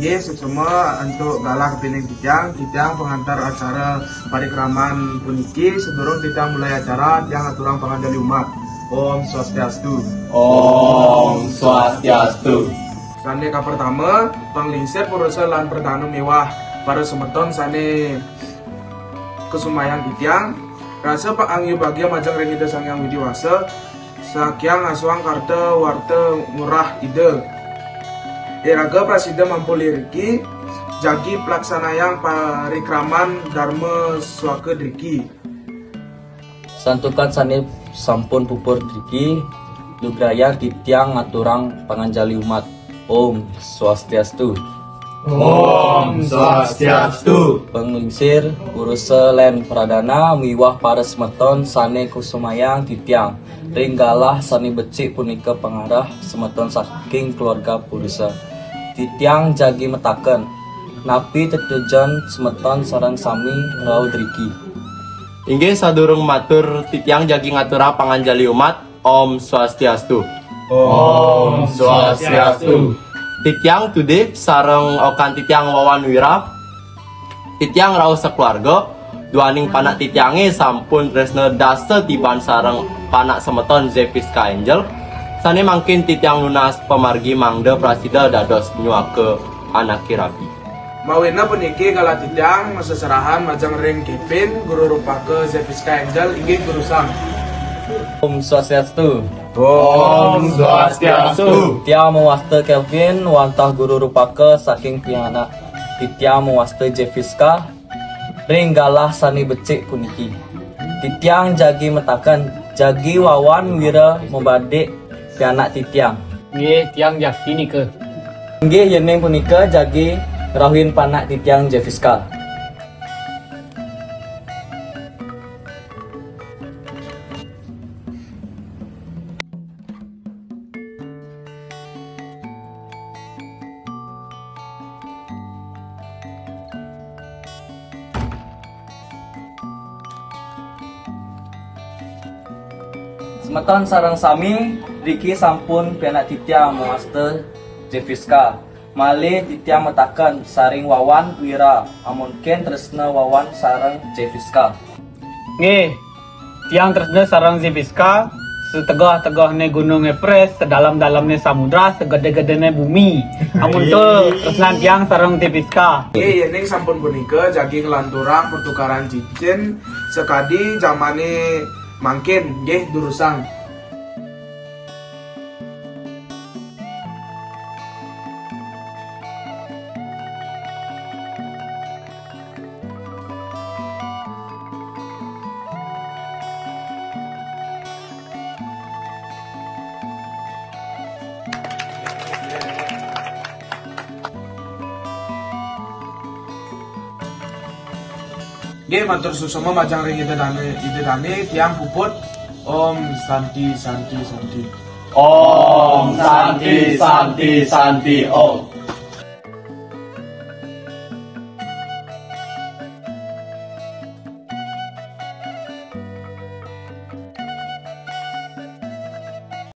Nggih, semua untuk galah kepining titiang pengantar acara parikraman puniki sedurung titiang mulai acara tiang aturang pangandali umat. Om Swastiastu. Om Swastiastu. Sane ka pertama, panglingsir purusa lan perdana mewah para semeton sane kesumayan titiang. Rasa Pak Angyu bagia majang ring ide sangyang widiwasa. Sakyang aswang karta warta murah ide. Iraga Prasida mampu liriki jagi pelaksanayang parikraman dharma swaka driki. Santukan sani sampun pupur driki lugraya titiang ngaturang panganjali umat. Om Swastiastu. Om Swastiastu. Penglingsir urusa len pradana miwah para semeton sane kusumayang titiang ringgalah sani becik punika pengarah semeton saking keluarga purusa. Titiang jagi metaken napi tetujan semeton sareng sami rau driki. Inggih sadurung matur titiang jagi ngatura panganjali umat. Om Swastiastu. Om Swastiastu. Titiang tudik sareng okan titiang wawan wira. Titiang rau sekeluarga. Duaning panak titiange sampun tresna dasa tiban sareng panak semeton Zefiska Angel. Sane mangkin titiang lunas pemargi mangda Prasida dados nyuake anak kirabi. Mawina puniki kala titiang maseserahan majang ring Kevin guru rupake Zefiska Angel inggih guru sang. Om Swastiastu. Om Swastiastu. Titiang mewaste Kelvin wantah guru rupake saking pianak. Titiang mewaste Zefiska ringgalah sani becik puniki. Titiang jagi metaken jagi wawan wira membadik pianak titiang. Nggih, tiang jaki nika. Nggih yeneng punika jagi rahuin panak titiang Zefiska. Semeton sareng sami Riki sampun pianak titiang mewaste Zefiska. Malih titiang metaken saring wawan wira amun ken tresna wawan sareng Zefiska. Nggih, tiang tresna sareng Zefiska setegah-tegahne gunung Everest, sedalam-dalamne samudra, segede-gedene bumi. Amun tu tresna tiang sareng Zefiska. Nggih, yeneng sampun punika jagi kelanturang pertukaran cincin sekadi zamane mangkin nggih durusang. Nggih matur susama majang ring ide dane tiang puput. Om Santi Santi Santi. Om Santi Santi Santi Om.